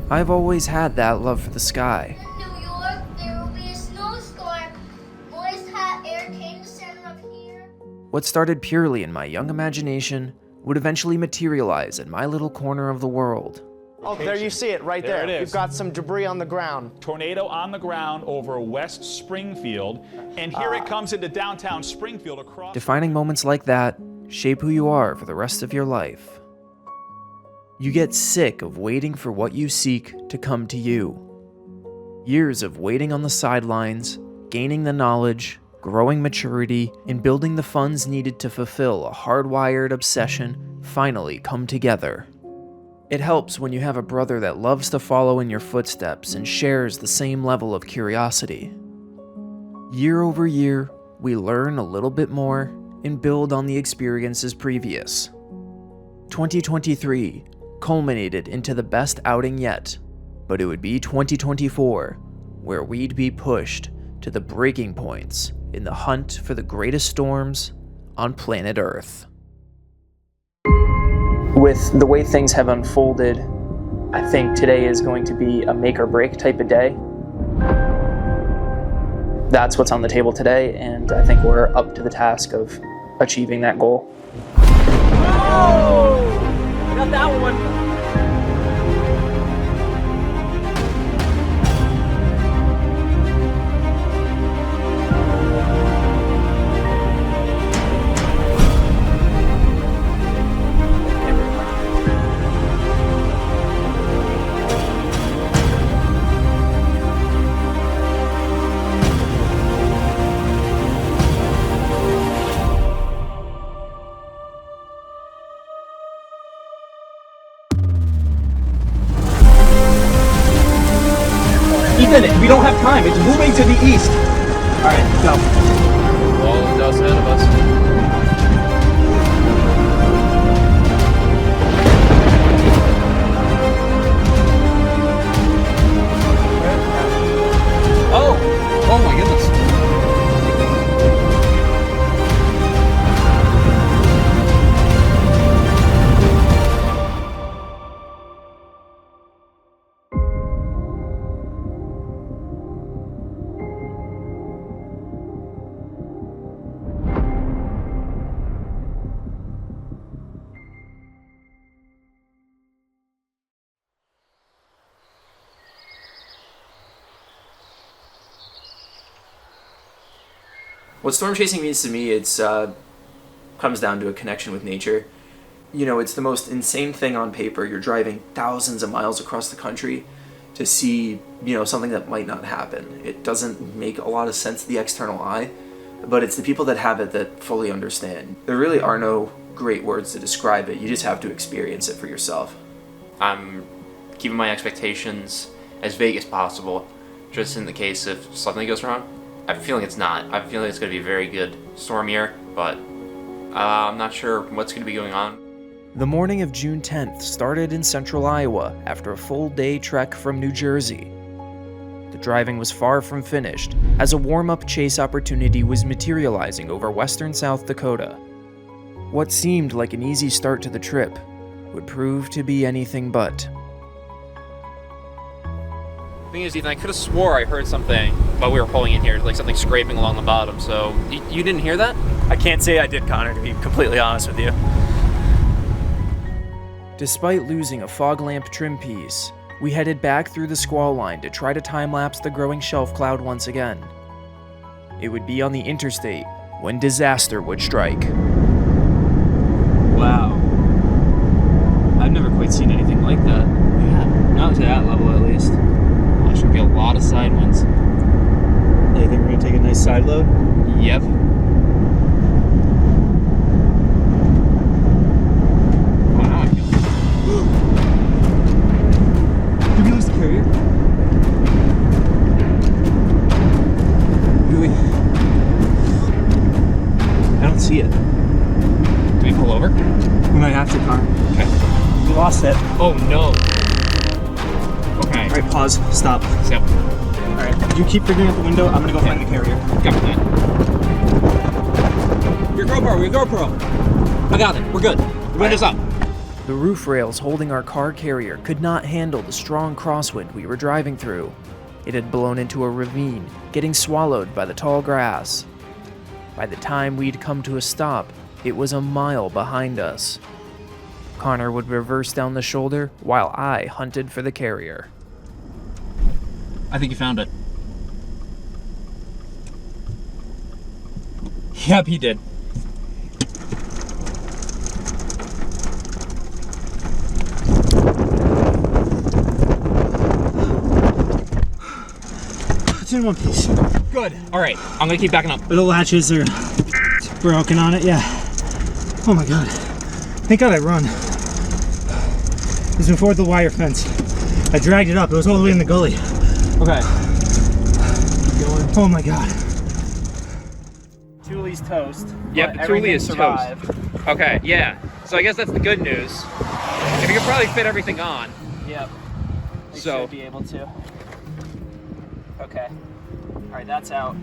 I've always had that love for the sky. In New York, there will be a snowstorm. Moist hot air came to center up here. What started purely in my young imagination would eventually materialize in my little corner of the world. Oh, there you see it, right there. There it is. You've got some debris on the ground. Tornado on the ground over West Springfield, and here it comes into downtown Springfield across... Defining moments like that shape who you are for the rest of your life. You get sick of waiting for what you seek to come to you. Years of waiting on the sidelines, gaining the knowledge, growing maturity, and building the funds needed to fulfill a hardwired obsession finally come together. It helps when you have a brother that loves to follow in your footsteps and shares the same level of curiosity. Year over year, we learn a little bit more and build on the experiences previous. 2023 culminated into the best outing yet, but it would be 2024 where we'd be pushed to the breaking points in the hunt for the greatest storms on planet Earth. With the way things have unfolded, I think today is going to be a make or break type of day. That's what's on the table today, and I think we're up to the task of achieving that goal. Oh! Got that one. We don't have time. It's moving to the east. All right, go. Wall of dust ahead of us. Oh my goodness. What storm chasing means to me, it's comes down to a connection with nature. You know, it's the most insane thing on paper. You're driving thousands of miles across the country to see, something that might not happen. It doesn't make a lot of sense to the external eye, but it's the people that have it that fully understand. There really are no great words to describe it. You just have to experience it for yourself. I'm keeping my expectations as vague as possible, just in the case if something goes wrong. I have a feeling it's not. I have a feeling it's going to be a very good storm year, but I'm not sure what's going to be going on. The morning of June 10th started in central Iowa after a full day trek from New Jersey. The driving was far from finished, as a warm-up chase opportunity was materializing over western South Dakota. What seemed like an easy start to the trip would prove to be anything but. The thing is, Ethan, I could have swore I heard something while we were pulling in here, like something scraping along the bottom, so you didn't hear that? I can't say I did, Connor, to be completely honest with you. Despite losing a fog lamp trim piece, we headed back through the squall line to try to time-lapse the growing shelf cloud once again. It would be on the interstate when disaster would strike. Wow. I've never quite seen anything like that. Yeah, not to that level at least. Well, there should be a lot of side winds. You think we're gonna take a nice side load? Yep. Did we lose the carrier? Really? I don't see it. Do we pull over? We might have to, Connor. Okay. We lost it. Oh no. Okay. Alright, pause. Stop. Yep. Alright, you keep figuring out the window. I'm gonna go find the carrier. Got it. Your GoPro. I got it. We're good. The window's up. The roof rails holding our car carrier could not handle the strong crosswind we were driving through. It had blown into a ravine, getting swallowed by the tall grass. By the time we'd come to a stop, it was a mile behind us. Connor would reverse down the shoulder while I hunted for the carrier. I think you found it. Yep, he did. It's in one piece. Good. All right, I'm gonna keep backing up. The latches are broken on it, yeah. Oh my god. Thank god I run. It was before the wire fence. I dragged it up. It was all the way in the gully. Okay. Oh my god. Thule's toast. Yep, the Thule is toast. Okay, yeah. So I guess that's the good news. And we could probably fit everything on. Yep. We So- should be able to. Okay. All right, that's out.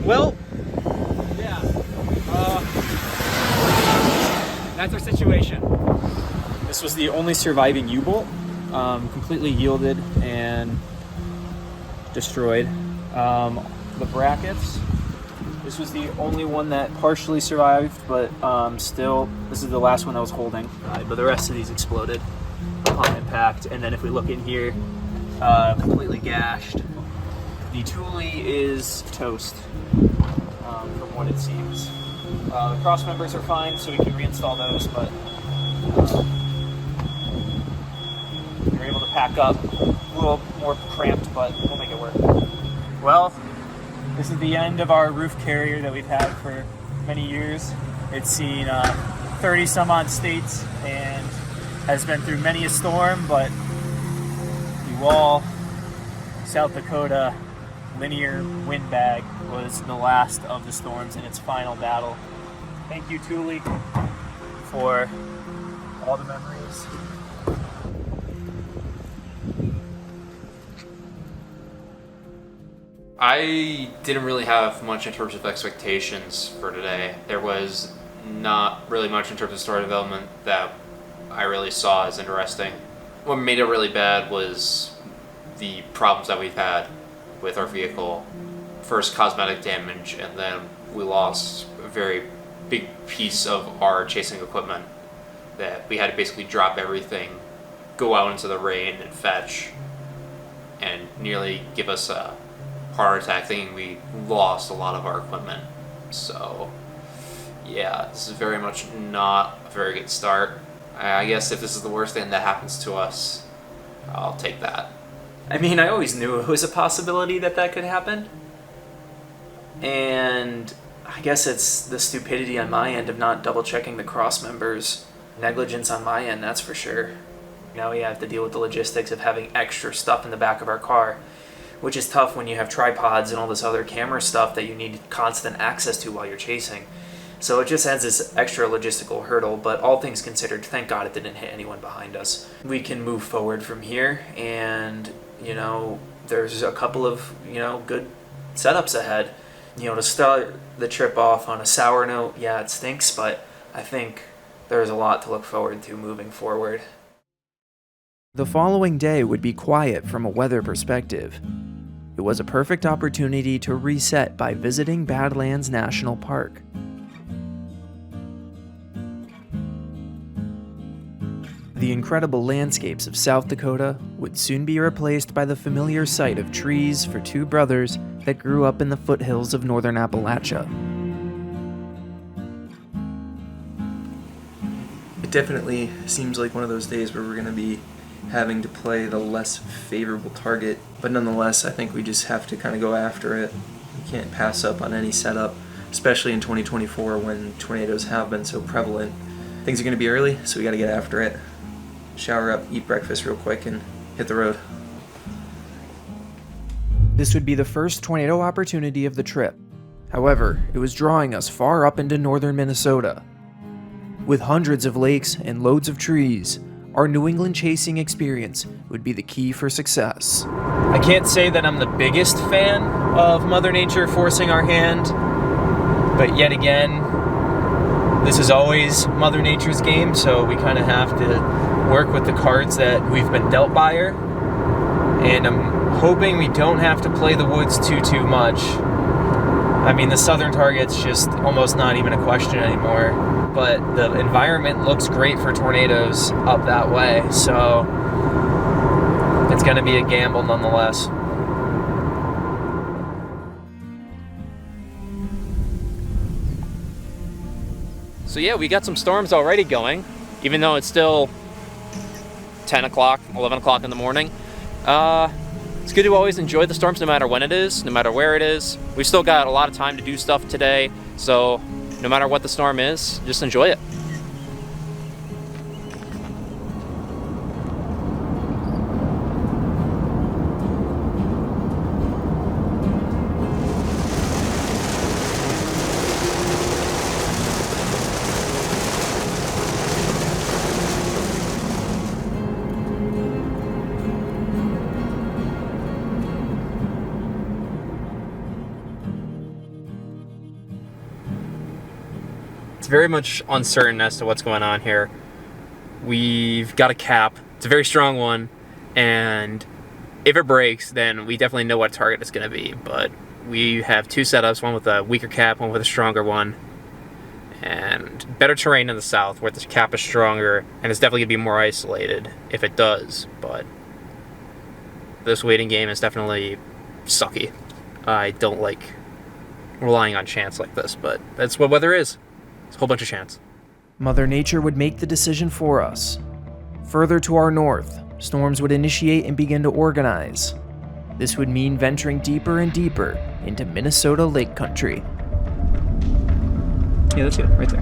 Well, Yeah. That's our situation. This was the only surviving U-bolt, completely yielded and destroyed. The brackets, this was the only one that partially survived, but still, this is the last one that was holding. But the rest of these exploded upon impact. And then if we look in here, completely gashed. The Thule is toast, from what it seems. The cross members are fine, so we can reinstall those, but we're able to pack up. A little more cramped, but we'll make it work. Well, this is the end of our roof carrier that we've had for many years. It's seen 30 some odd states and has been through many a storm, but the wall, South Dakota linear windbag was the last of the storms in its final battle. Thank you, Thule, for all the memories. I didn't really have much in terms of expectations for today. There was not really much in terms of story development that I really saw as interesting. What made it really bad was the problems that we've had with our vehicle. First, cosmetic damage, and then we lost a very big piece of our chasing equipment that we had to basically drop everything, go out into the rain and fetch, and nearly give us a heart attack thinking we lost a lot of our equipment. So yeah, this is very much not a very good start. I guess if this is the worst thing that happens to us, I'll take that. I mean, I always knew it was a possibility that that could happen. And I guess it's the stupidity on my end of not double checking the cross members. Negligence on my end, that's for sure. Now we have to deal with the logistics of having extra stuff in the back of our car, which is tough when you have tripods and all this other camera stuff that you need constant access to while you're chasing. So it just adds this extra logistical hurdle, but all things considered, thank God it didn't hit anyone behind us. We can move forward from here, and, you know, there's a couple of, you know, good setups ahead. You know, to start the trip off on a sour note, yeah, it stinks, but I think there's a lot to look forward to moving forward. The following day would be quiet from a weather perspective. It was a perfect opportunity to reset by visiting Badlands National Park. The incredible landscapes of South Dakota would soon be replaced by the familiar sight of trees for two brothers that grew up in the foothills of northern Appalachia. It definitely seems like one of those days where we're going to be having to play the less favorable target, but nonetheless, I think we just have to kind of go after it. We can't pass up on any setup, especially in 2024 when tornadoes have been so prevalent. Things are going to be early, so we got to get after it. Shower up, eat breakfast real quick, and hit the road. This would be the first tornado opportunity of the trip. However, it was drawing us far up into northern Minnesota. With hundreds of lakes and loads of trees, our New England chasing experience would be the key for success. I can't say that I'm the biggest fan of Mother Nature forcing our hand, but yet again, This is always Mother Nature's game, so we kind of have to work with the cards that we've been dealt by her. And I'm hoping we don't have to play the woods too much. I mean, the southern target's just almost not even a question anymore. But the environment looks great for tornadoes up that way, so it's going to be a gamble nonetheless. So yeah, we got some storms already going, even though it's still 10 o'clock, 11 o'clock in the morning. It's good to always enjoy the storms no matter when it is, no matter where it is. We've still got a lot of time to do stuff today, so no matter what the storm is, just enjoy it. It's very much uncertain as to what's going on here. We've got a cap. It's a very strong one, and if it breaks, then we definitely know what target it's going to be. But we have two setups, one with a weaker cap, one with a stronger one, and better terrain in the south where the cap is stronger, and it's definitely going to be more isolated if it does. But this waiting game is definitely sucky. I don't like relying on chance like this, but that's what weather is. It's a whole bunch of chance. Mother Nature would make the decision for us. Further to our north, storms would initiate and begin to organize. This would mean venturing deeper and deeper into Minnesota lake country. Yeah, that's good, right there.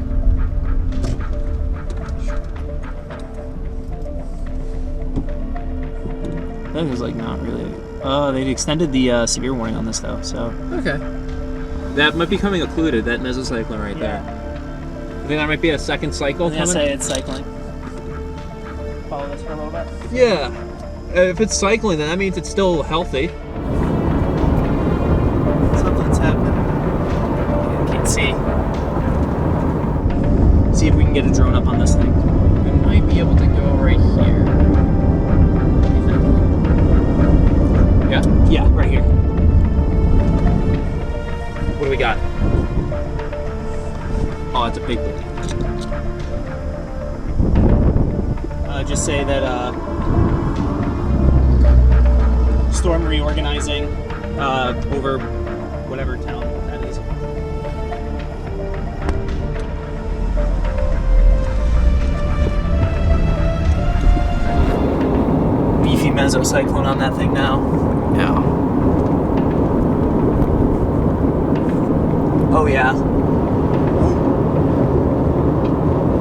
That was like not really. They've extended the severe warning on this though, so. Okay. That might be coming occluded, that mesocyclone right there. I think that might be a second cycle coming. Yes, it's cycling. Follow this for a little bit. Yeah. If it's cycling, then that means it's still healthy. Something's happening. I can't see. See if we can get a drone up on this thing. We might be able to go right here. Yeah? Yeah, right here. What do we got? Oh, it's a big building. Just say that storm reorganizing over whatever town that is. Beefy mesocyclone on that thing now. Yeah. Oh yeah.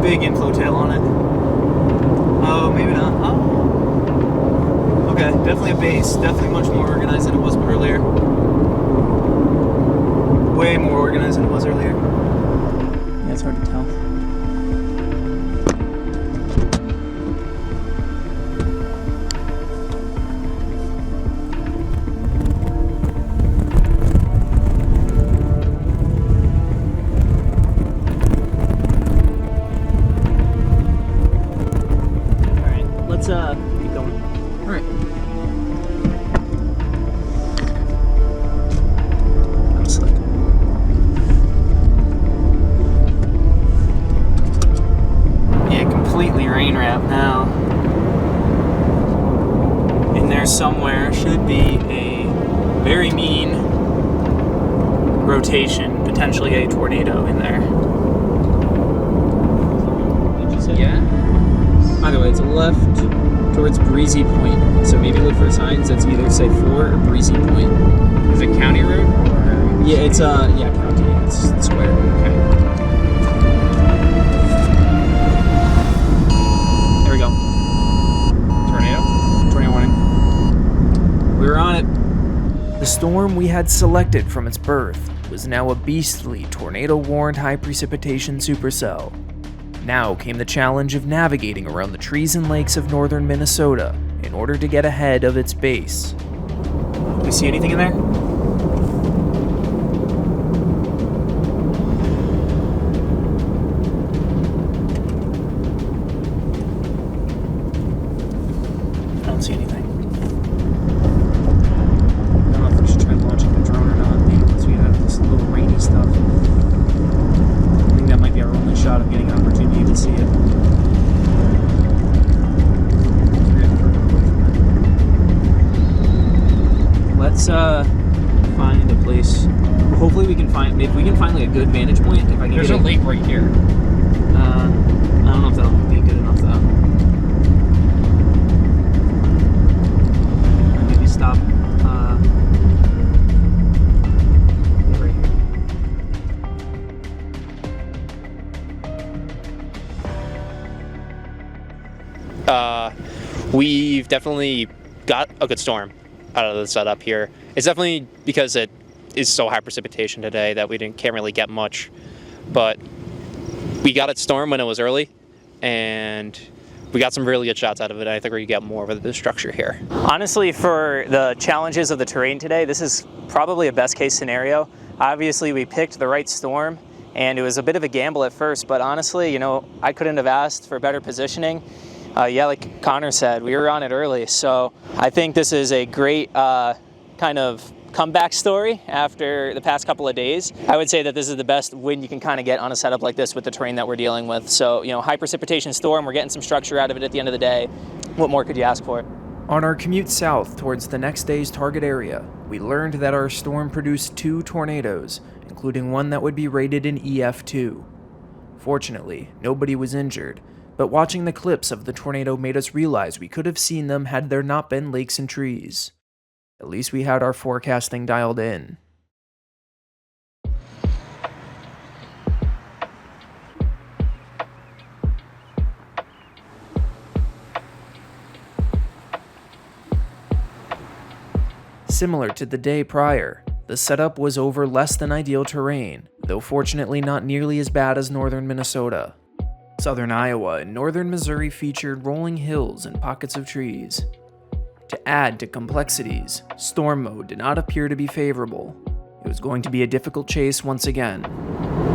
Big inflow tail on it. Oh, maybe not. Oh. Okay, definitely a base. Definitely much more organized than it was earlier. Way more organized than it was earlier. Yeah, it's hard to tell. Keep going. All right. I'm slick. Yeah, completely rain wrapped now. In there somewhere should be a very mean rotation, potentially a tornado in there. Did you say? Yeah. Either way, it's left towards Breezy Point. So maybe look for signs that's either say 4 or Breezy Point. Is it County Road? Or... Yeah, it's yeah, county. It's square. Okay. There we go. Tornado warning. We were on it. The storm we had selected from its birth was now a beastly tornado-warned high precipitation supercell. Now came the challenge of navigating around the trees and lakes of northern Minnesota in order to get ahead of its base. Do we see anything in there? we can find, if we can find like a good vantage point, if I can There's get a lake right here. I don't know if that'll be good enough though. Or maybe stop, right here. We've definitely got a good storm out of the setup here. It's definitely because it is so high precipitation today that we can't really get much, but we got it storm when it was early, and we got some really good shots out of it. I think we're gonna get more of the structure here. Honestly, for the challenges of the terrain today, this is probably a best case scenario. Obviously, we picked the right storm, and it was a bit of a gamble at first, but honestly, you know, I couldn't have asked for better positioning. Yeah, like Connor said, we were on it early, so I think this is a great kind of comeback story after the past couple of days. I would say that this is the best win you can kind of get on a setup like this with the terrain that we're dealing with. So, you know, high precipitation storm, we're getting some structure out of it at the end of the day. What more could you ask for? On our commute south towards the next day's target area, we learned that our storm produced 2 tornadoes, including one that would be rated an EF2. Fortunately, nobody was injured, but watching the clips of the tornado made us realize we could have seen them had there not been lakes and trees. At least we had our forecasting dialed in. Similar to the day prior, the setup was over less than ideal terrain, though fortunately not nearly as bad as northern Minnesota. Southern Iowa and northern Missouri featured rolling hills and pockets of trees. To add to complexities, storm mode did not appear to be favorable. It was going to be a difficult chase once again.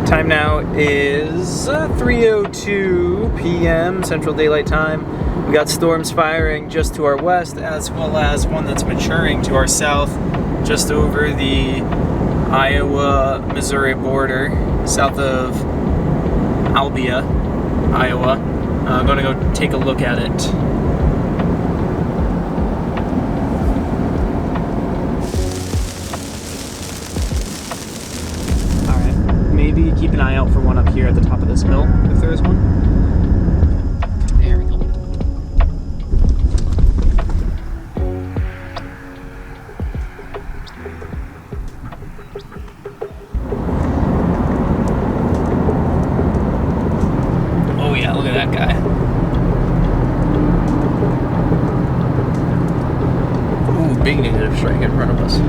Time now is 3:02 p.m. Central Daylight Time. We got storms firing just to our west, as well as one that's maturing to our south, just over the Iowa-Missouri border, south of Albia, Iowa. I'm going to go take a look at it. Alright, maybe keep an eye out for one up here at the top of this hill, if there is one. There we go. Oh yeah, look at that guy. Ooh, big negative strike in front of us.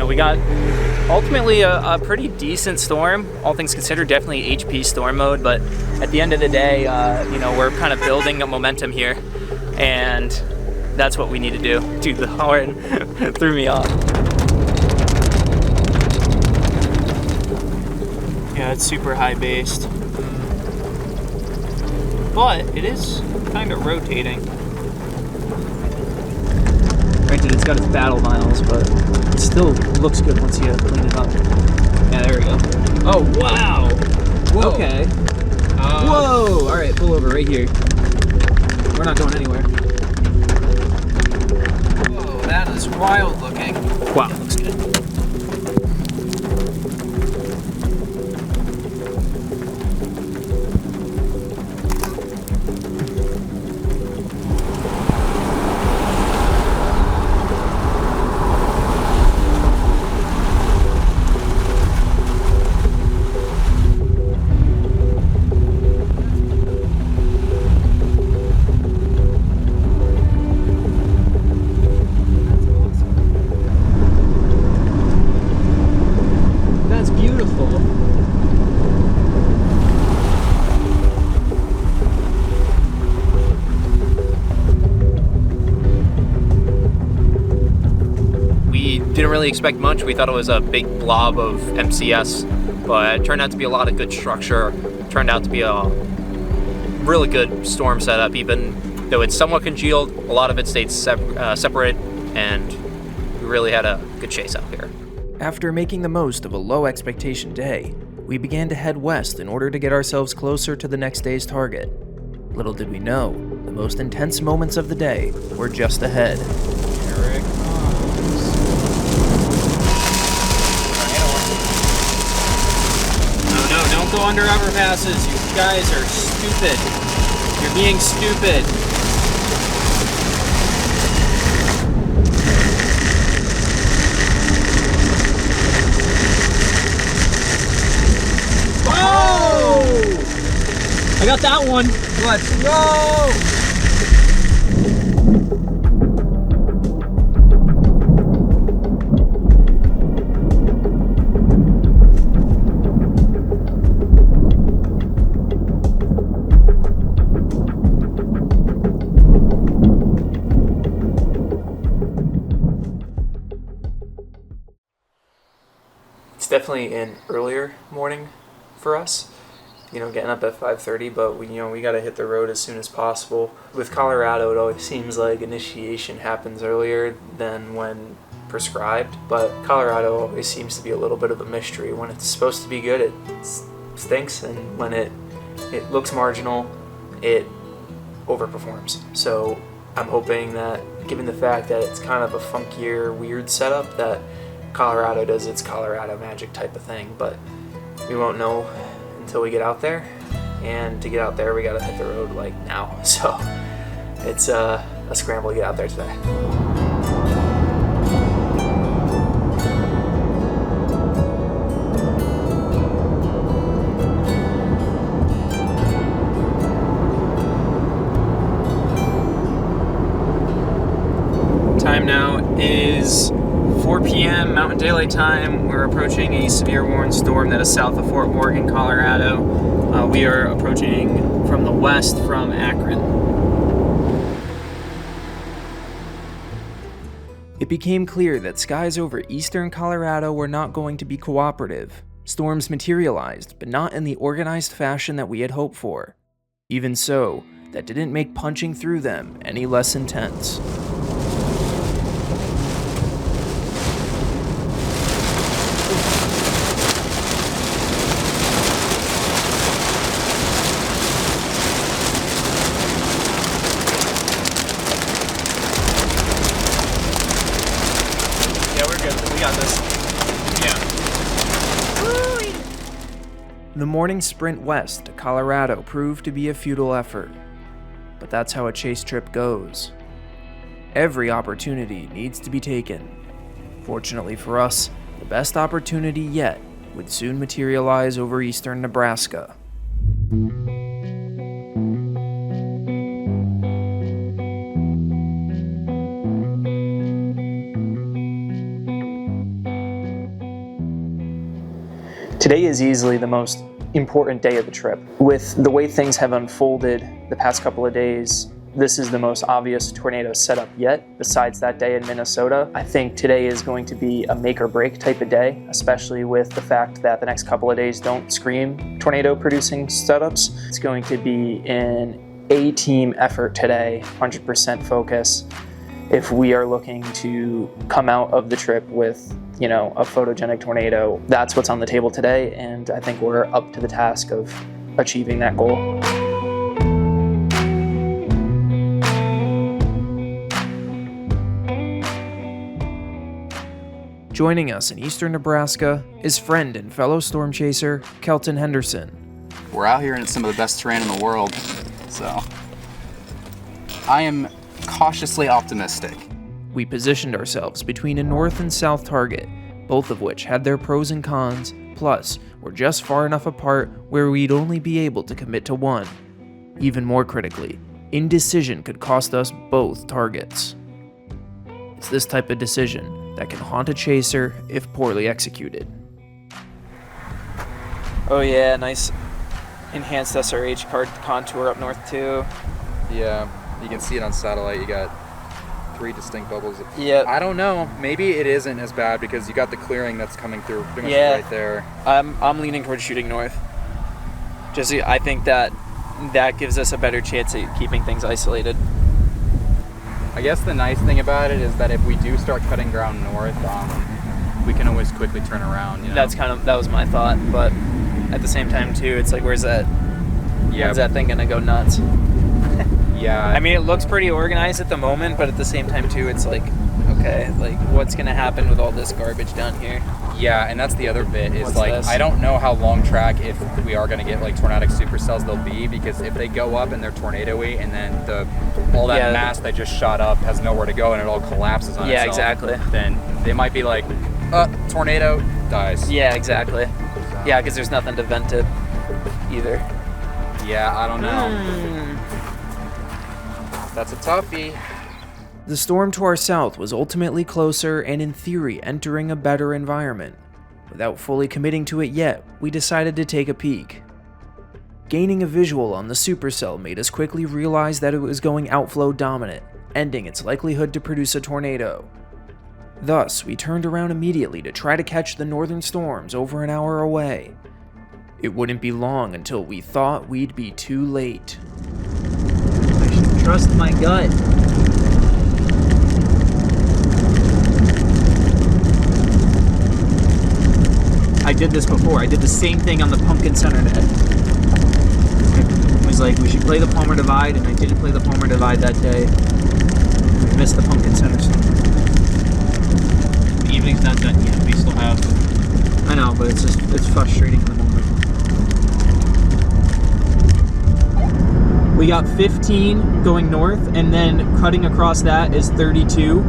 We got ultimately a pretty decent storm, all things considered, definitely HP storm mode, but at the end of the day, you know, we're kind of building a momentum here, and that's what we need to do. Dude, the horn threw me off. Yeah, it's super high based, but it is kind of rotating. Granted, it's got its battle miles, but it still looks good once you clean it up. Yeah, there we go. Oh, wow! Whoa. Okay. Whoa! Alright, pull over right here. We're not going anywhere. Whoa, that is wild looking. Wow, looks good. Didn't really expect much. We thought it was a big blob of MCS, but it turned out to be a lot of good structure. Turned out to be a really good storm setup, even Though it's somewhat congealed, a lot of it stayed separated, and we really had a good chase out here. After making the most of a low expectation day, we began to head west in order to get ourselves closer to the next day's target. Little did we know, the most intense moments of the day were just ahead. Here it comes. No, don't go under overpasses. You guys are stupid. You're being stupid. Oh! I got that one. Let's go! It's definitely an earlier morning for us. Getting up at 5:30, but we got to hit the road as soon as possible. With Colorado, it always seems like initiation happens earlier than when prescribed, but Colorado always seems to be a little bit of a mystery. When it's supposed to be good, it stinks, and when it looks marginal, it overperforms. So I'm hoping that, given the fact that it's kind of a funkier, weird setup, that Colorado does its Colorado magic type of thing, but we won't know until we get out there, and to get out there we gotta hit the road like now, so it's a scramble to get out there today. Time now is 4 p.m. Mountain Daylight Time. We're approaching a severe warning storm that is south of Fort Morgan, Colorado. We are approaching from the west from Akron. It became clear that skies over eastern Colorado were not going to be cooperative. Storms materialized, but not in the organized fashion that we had hoped for. Even so, that didn't make punching through them any less intense. The morning sprint west to Colorado proved to be a futile effort, but that's how a chase trip goes. Every opportunity needs to be taken. Fortunately for us, the best opportunity yet would soon materialize over eastern Nebraska. Today is easily the most important day of the trip. With the way things have unfolded the past couple of days, this is the most obvious tornado setup yet, besides that day in Minnesota. I think today is going to be a make or break type of day, especially with the fact that the next couple of days don't scream tornado producing setups. It's going to be an A-team effort today, 100% focus, if we are looking to come out of the trip with a photogenic tornado. That's what's on the table today, and I think we're up to the task of achieving that goal. Joining us in eastern Nebraska is friend and fellow storm chaser, Kelton Henderson. We're out here and it's some of the best terrain in the world, so I am cautiously optimistic. We positioned ourselves between a north and south target, both of which had their pros and cons, plus were just far enough apart where we'd only be able to commit to one. Even more critically, indecision could cost us both targets. It's this type of decision that can haunt a chaser if poorly executed. Oh yeah, nice enhanced SRH contour up north too. Yeah, you can see it on satellite. You got 3 distinct bubbles. Yeah. I don't know. Maybe it isn't as bad because you got the clearing that's coming through pretty much right there. I'm leaning towards shooting north. I think that gives us a better chance at keeping things isolated. I guess the nice thing about it is that if we do start cutting ground north, we can always quickly turn around. You know? That was my thought, but at the same time too, it's like when's that thing gonna go nuts? Yeah. I mean, it looks pretty organized at the moment, but at the same time too, it's like, okay, like what's gonna happen with all this garbage down here? Yeah, and that's the other bit is What's like this? I don't know how long track if we are going to get like tornadic supercells they'll be, because if they go up and they're tornado-y and then all that mass that just shot up has nowhere to go and it all collapses on itself. Yeah, exactly. Then they might be like, tornado dies. Yeah, exactly. Yeah, because there's nothing to vent it either. Yeah, I don't know. That's a toughie. The storm to our south was ultimately closer and in theory entering a better environment. Without fully committing to it yet, we decided to take a peek. Gaining a visual on the supercell made us quickly realize that it was going outflow dominant, ending its likelihood to produce a tornado. Thus, we turned around immediately to try to catch the northern storms over an hour away. It wouldn't be long until we thought we'd be too late. I should trust my gut. I did this before. I did the same thing on the Pumpkin Center day. It was like, we should play the Palmer Divide, and I didn't play the Palmer Divide that day. We missed the Pumpkin Center stuff. The evening's not done yet. We still have... I know, but it's frustrating in the moment. We got 15 going north, and then cutting across that is 32.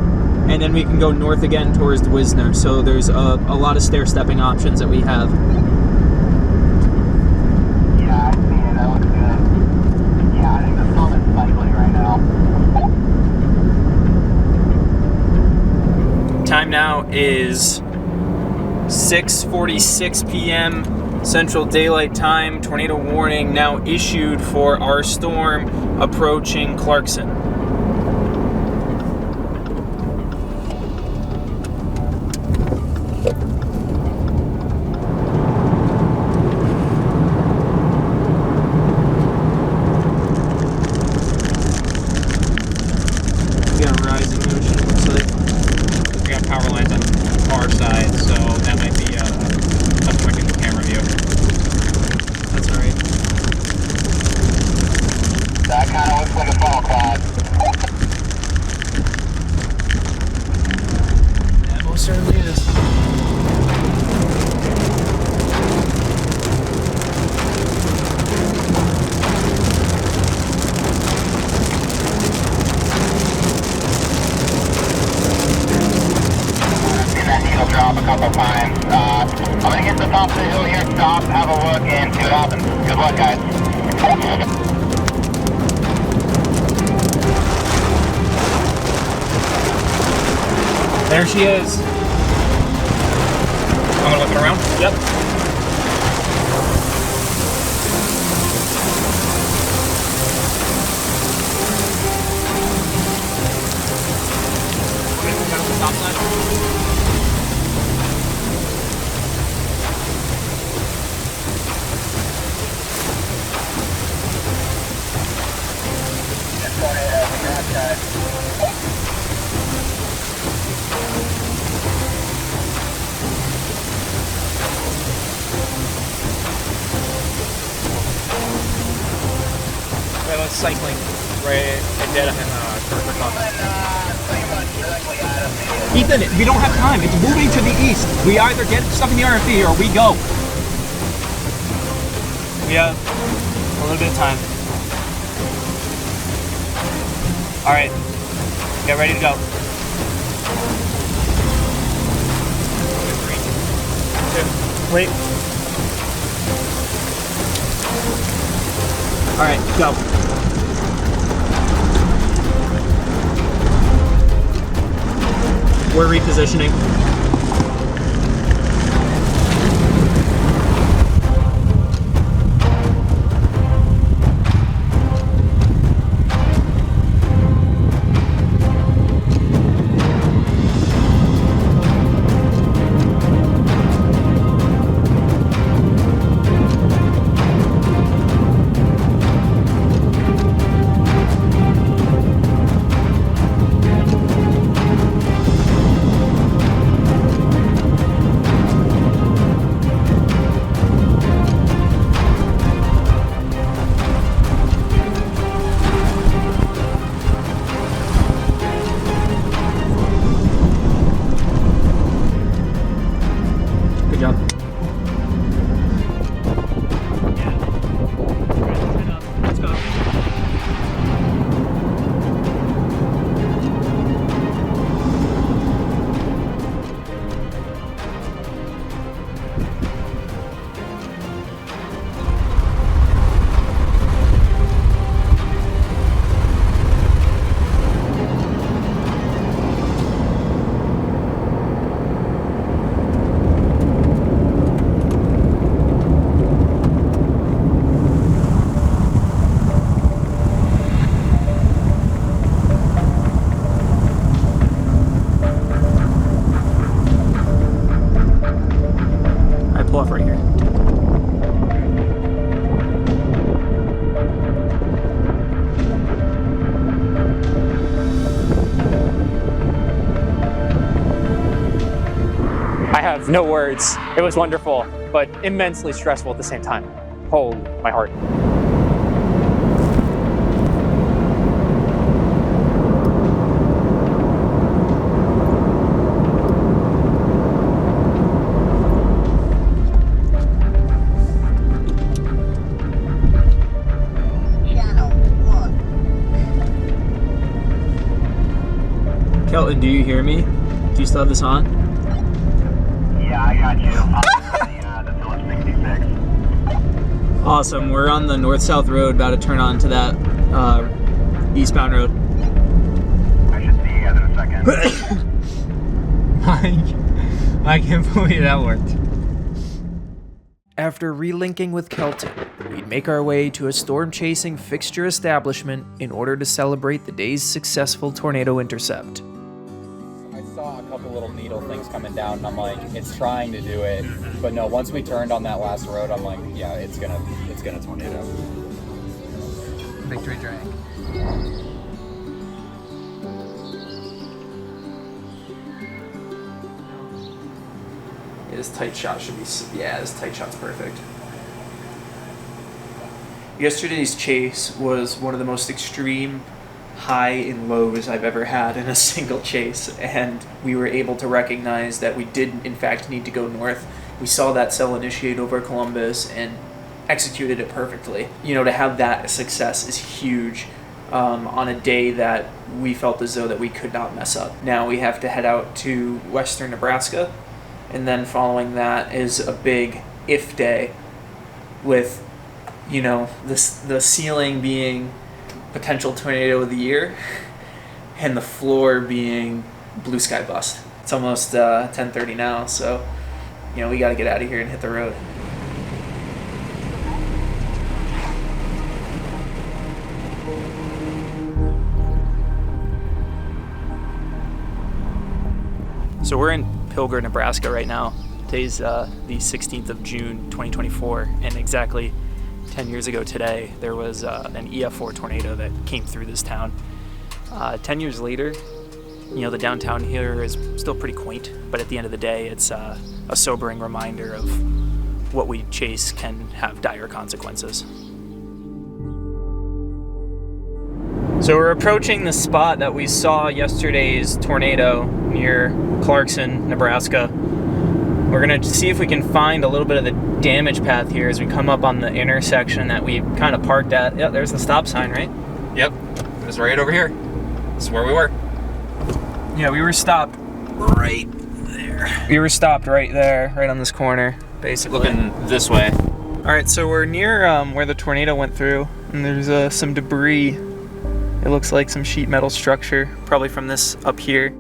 And then we can go north again towards Wisner. So there's a lot of stair-stepping options that we have. Yeah, I see it. That looks good. Yeah, I think the sun is cycling right now. Time now is 6:46 p.m. Central Daylight Time. Tornado warning now issued for our storm approaching Clarkson. There she is. I'm gonna look it around. Yep. Stop sign. Cycling right dead in Ethan, we don't have time. It's moving to the east. We either get stuff in the RFE or we go. We have a little bit of time. All right, get ready to go. 3, 2, wait. All right, go. We're repositioning. have no words. It was wonderful, but immensely stressful at the same time. Oh, my heart. Kelton, do you hear me? Do you still have this on? Yeah, I got you. The Phillips 66. Awesome. We're on the north-south road, about to turn on to that eastbound road. I should see you guys in a second. I can't believe that worked. After relinking with Kelton, we'd make our way to a storm-chasing fixture establishment in order to celebrate the day's successful tornado intercept. I saw a couple little needle things coming down, and I'm like, it's trying to do it, but no. Once we turned on that last road, I'm like, yeah, it's gonna tornado. Victory drink. This tight shot should be, yeah, this tight shot's perfect. Yesterday's chase was one of the most extreme high and lows I've ever had in a single chase, and we were able to recognize that we did in fact need to go north. We saw that cell initiate over Columbus and executed it perfectly. You know, to have that success is huge on a day that we felt as though that we could not mess up. Now we have to head out to western Nebraska, and then following that is a big if day with, you know, the ceiling being potential tornado of the year and the floor being blue sky bust. It's almost 10:30 now, so, you know, we got to get out of here and hit the road. So we're in Pilger, Nebraska right now. Today's the 16th of June, 2024, and exactly 10 years ago today, there was an EF4 tornado that came through this town. 10 years later, you know, the downtown here is still pretty quaint, but at the end of the day, it's a sobering reminder of what we chase can have dire consequences. So we're approaching the spot that we saw yesterday's tornado near Clarkson, Nebraska. We're gonna see if we can find a little bit of the damage path here as we come up on the intersection that we kind of parked at. Yeah, there's the stop sign, right? Yep, it was right over here. This is where we were. Yeah, we were stopped right there. We were stopped right there, right on this corner, basically. Looking this way. All right, so we're near where the tornado went through, and there's some debris. It looks like some sheet metal structure, probably from this up here.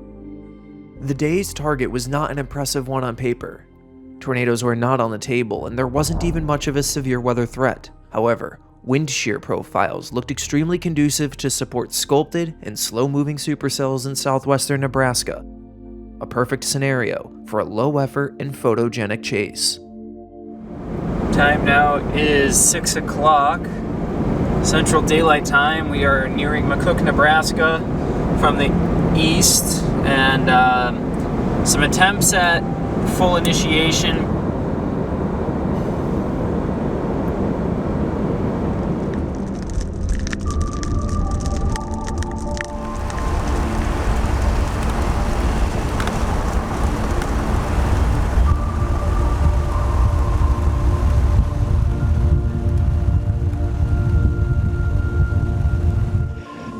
The day's target was not an impressive one on paper. Tornadoes were not on the table, and there wasn't even much of a severe weather threat. However, wind shear profiles looked extremely conducive to support sculpted and slow-moving supercells in southwestern Nebraska. A perfect scenario for a low-effort and photogenic chase. Time now is 6 o'clock. Central Daylight Time. We are nearing McCook, Nebraska from the east, and some attempts at full initiation.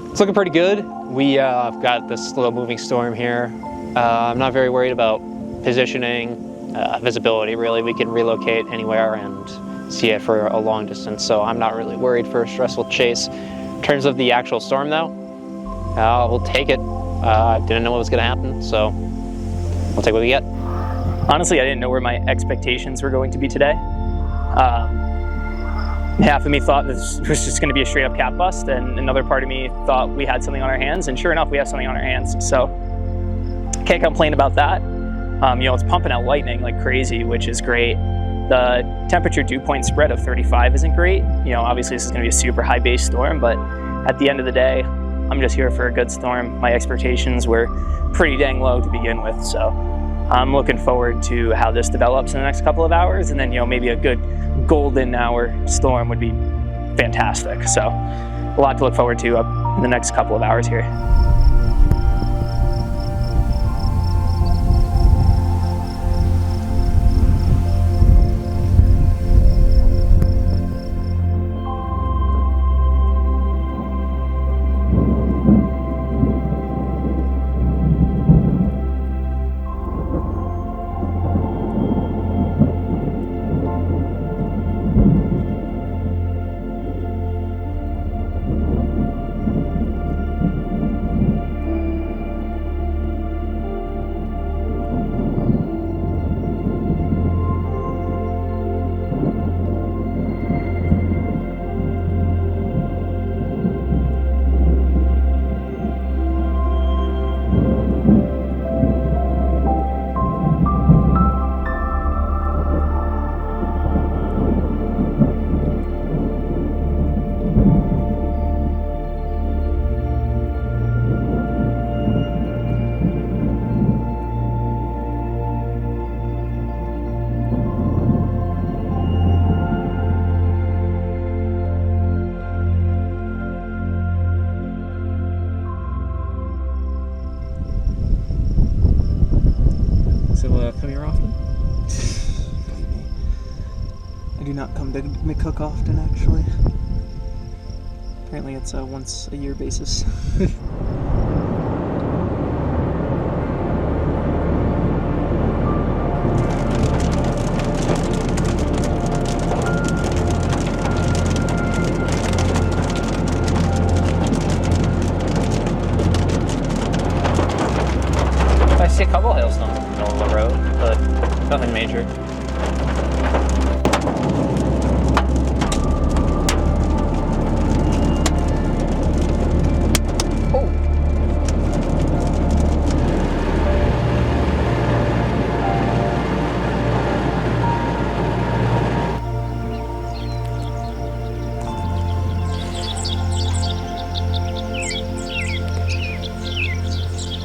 It's looking pretty good. We've got this slow moving storm here. I'm not very worried about positioning, visibility really. We can relocate anywhere and see it for a long distance, so I'm not really worried for a stressful chase. In terms of the actual storm though, we'll take it. I didn't know what was gonna happen, so we'll take what we get. Honestly, I didn't know where my expectations were going to be today. Half of me thought this was just going to be a straight up cat bust, and another part of me thought we had something on our hands, and sure enough, we have something on our hands. So can't complain about that. You know, it's pumping out lightning like crazy, which is great. The temperature dew point spread of 35 isn't great. You know, obviously this is going to be a super high base storm, but at the end of the day, I'm just here for a good storm. My expectations were pretty dang low to begin with, so I'm looking forward to how this develops in the next couple of hours, and then maybe a good golden hour storm would be fantastic. So a lot to look forward to up in the next couple of hours here. Come here often? I do not come to McCook often, actually. Apparently it's a once a year basis. I see a couple of hailstones in the middle of the road, but nothing major.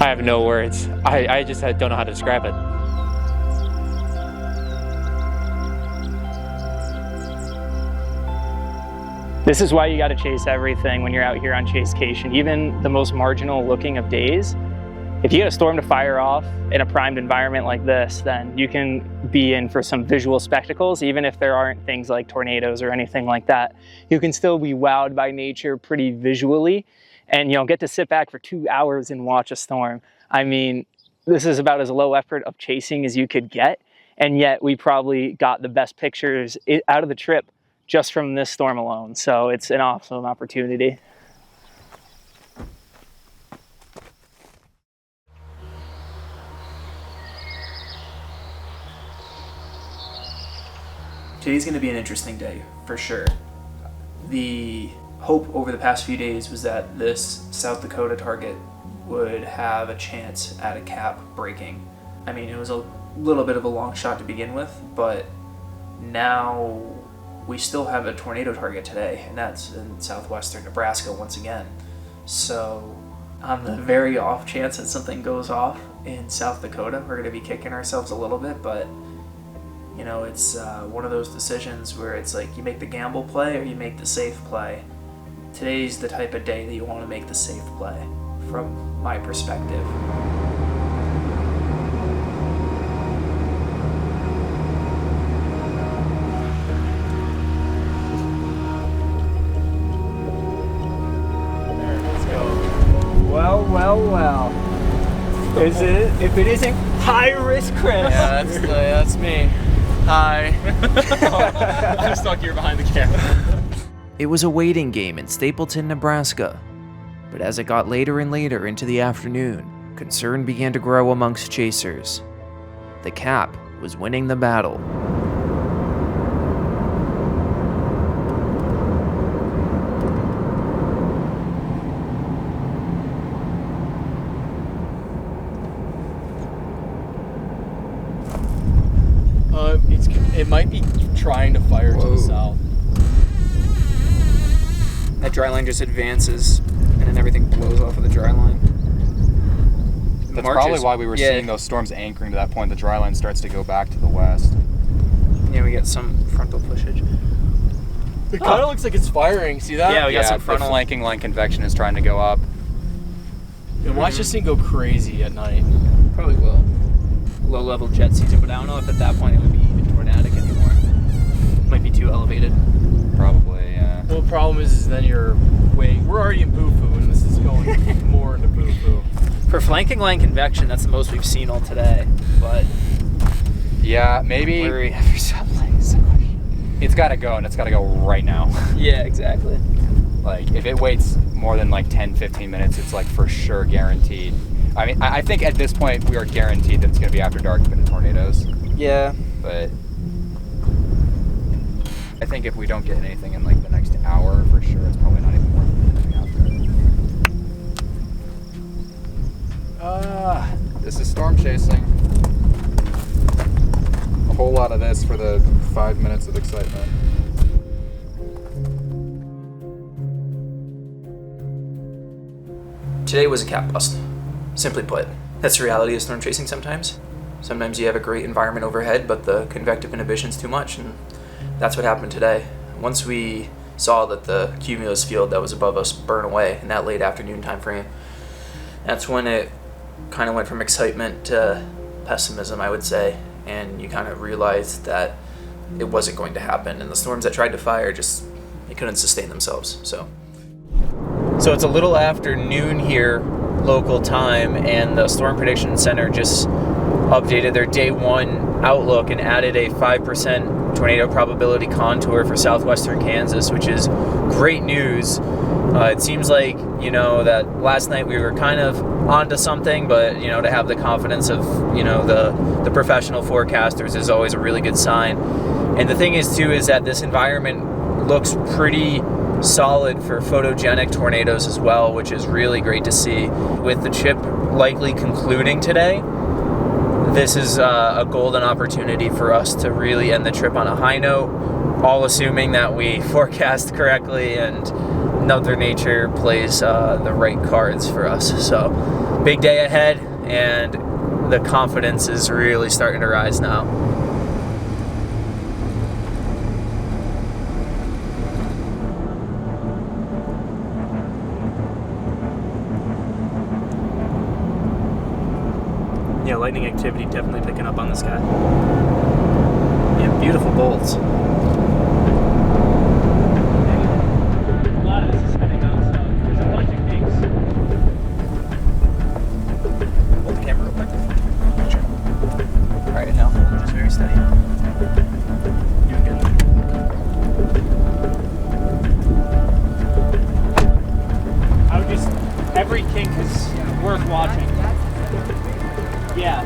I have no words. I just don't know how to describe it. This is why you got to chase everything when you're out here on chasecation. Even the most marginal looking of days, if you get a storm to fire off in a primed environment like this, then you can be in for some visual spectacles. Even if there aren't things like tornadoes or anything like that, you can still be wowed by nature pretty visually, and get to sit back for 2 hours and watch a storm. I mean, this is about as low effort of chasing as you could get, and yet we probably got the best pictures out of the trip just from this storm alone. So it's an awesome opportunity. Today's going to be an interesting day, for sure. The hope over the past few days was that this South Dakota target would have a chance at a cap breaking. I mean, it was a little bit of a long shot to begin with, but now we still have a tornado target today, and that's in southwestern Nebraska once again. So on the very off chance that something goes off in South Dakota, we're going to be kicking ourselves a little bit, but it's one of those decisions where it's like you make the gamble play or you make the safe play. Today's the type of day that you want to make the safe play, from my perspective. Let's go. Well. Is it? If it isn't high risk Chris. Yeah, that's me. Hi. I'm stuck here behind the camera. It was a waiting game in Stapleton, Nebraska. But as it got later and later into the afternoon, concern began to grow amongst chasers. The cap was winning the battle. It might be trying to fire to the south. That dry line just advances, and then everything blows off of the dry line. That's probably why we were seeing those storms anchoring to that point. The dry line starts to go back to the west. Yeah, we get some frontal pushage. It kind of looks like it's firing. See that? Yeah, we got some frontal. The flanking line convection is trying to go up. And watch this thing go crazy at night. Probably will. Low-level jet season, but I don't know if at that point it would be even tornadic anymore. Might be too elevated. Probably, yeah. Well, the problem is then we're already in boo-foo, and this is going more into boo-foo. For flanking line convection, that's the most we've seen all today, but... Yeah, maybe... Where we have your sublays. It's got to go, and it's got to go right now. Yeah, exactly. Like, if it waits more than like 10, 15 minutes, it's like for sure guaranteed. I mean, I think at this point we are guaranteed that it's going to be after dark with the tornadoes. Yeah. But I think if we don't get anything in like the next hour, for sure, it's probably not even worth it. This is storm chasing. A whole lot of this for the 5 minutes of excitement. Today was a cat bust. Simply put, that's the reality of storm chasing sometimes. Sometimes you have a great environment overhead, but the convective inhibition's too much, and that's what happened today. Once we saw that the cumulus field that was above us burn away in that late afternoon time frame, that's when it kind of went from excitement to pessimism, I would say, and you kind of realized that it wasn't going to happen, and the storms that tried to fire just, they couldn't sustain themselves, so it's a little after noon here, local time, and the Storm Prediction Center just updated their day one outlook and added a 5% tornado probability contour for southwestern Kansas, which is great news. It seems like, that last night we were kind of onto something, but, to have the confidence of, the professional forecasters is always a really good sign. And the thing is, too, is that this environment looks pretty solid for photogenic tornadoes as well, which is really great to see. With the chip likely concluding today, this is a golden opportunity for us to really end the trip on a high note, all assuming that we forecast correctly and Mother Nature plays the right cards for us. So, big day ahead, and the confidence is really starting to rise now. Yeah, lightning activity definitely picking up on the sky. Yeah, beautiful bolts. A lot of this is spinning out, so there's a bunch of kinks. Hold the camera real quick. Sure. Alright, now hold it just very steady. You're good. I would just, every kink is worth watching. Yeah.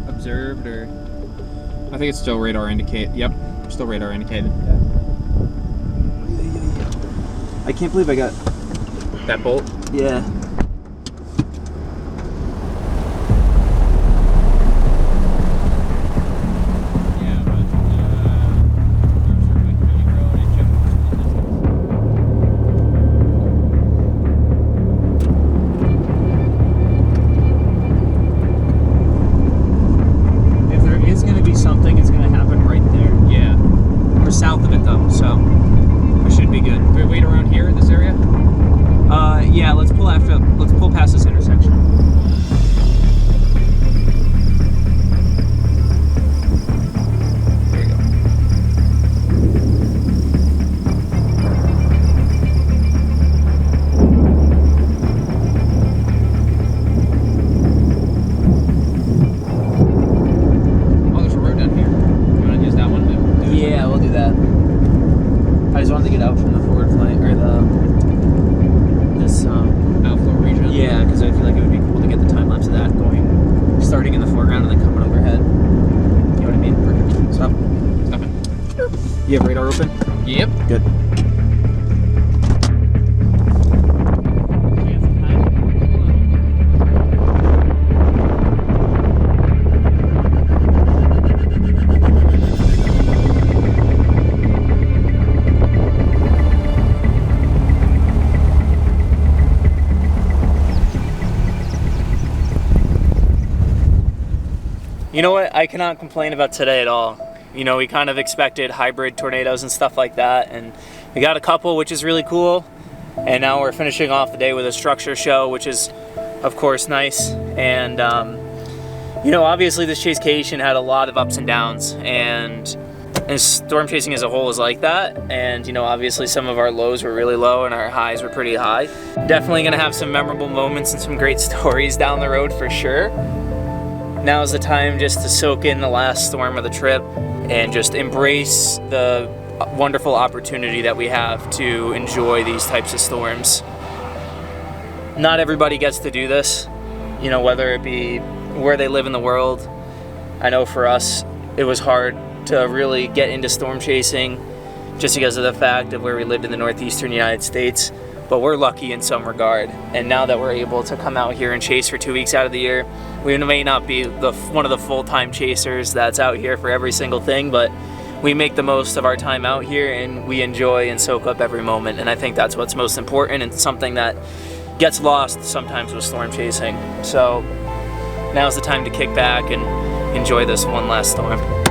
Observed, or I think it's still radar indicated. Yep, still radar indicated. I can't believe I got that bolt. Yeah. South of it though, so we should be good. Do we wait around here in this area? Yeah, let's pull past this intersection. There you go. Oh, there's a road down here. You want to use that one? Yeah, we'll do that. I just wanted to get out from the forward flank, or this outflow region. Yeah, because I feel like it would be cool to get the time lapse of that starting in the foreground and then coming overhead. You know what I mean? Perfect. Stop. Stopping. You have radar open? Yep. Good. You know what? I cannot complain about today at all. You know, we kind of expected hybrid tornadoes and stuff like that, and we got a couple, which is really cool. And now we're finishing off the day with a structure show, which is, of course, nice. And, you know, obviously this chasecation had a lot of ups and downs, and storm chasing as a whole is like that. And, you know, obviously some of our lows were really low and our highs were pretty high. Definitely gonna have some memorable moments and some great stories down the road for sure. Now is the time just to soak in the last storm of the trip and just embrace the wonderful opportunity that we have to enjoy these types of storms. Not everybody gets to do this, you know, whether it be where they live in the world. I know for us, it was hard to really get into storm chasing just because of the fact of where we lived in the northeastern United States. But we're lucky in some regard, and now that we're able to come out here and chase for 2 weeks out of the year, we may not be one of the full-time chasers that's out here for every single thing, but we make the most of our time out here and we enjoy and soak up every moment, and I think that's what's most important and something that gets lost sometimes with storm chasing. So now's the time to kick back and enjoy this one last storm.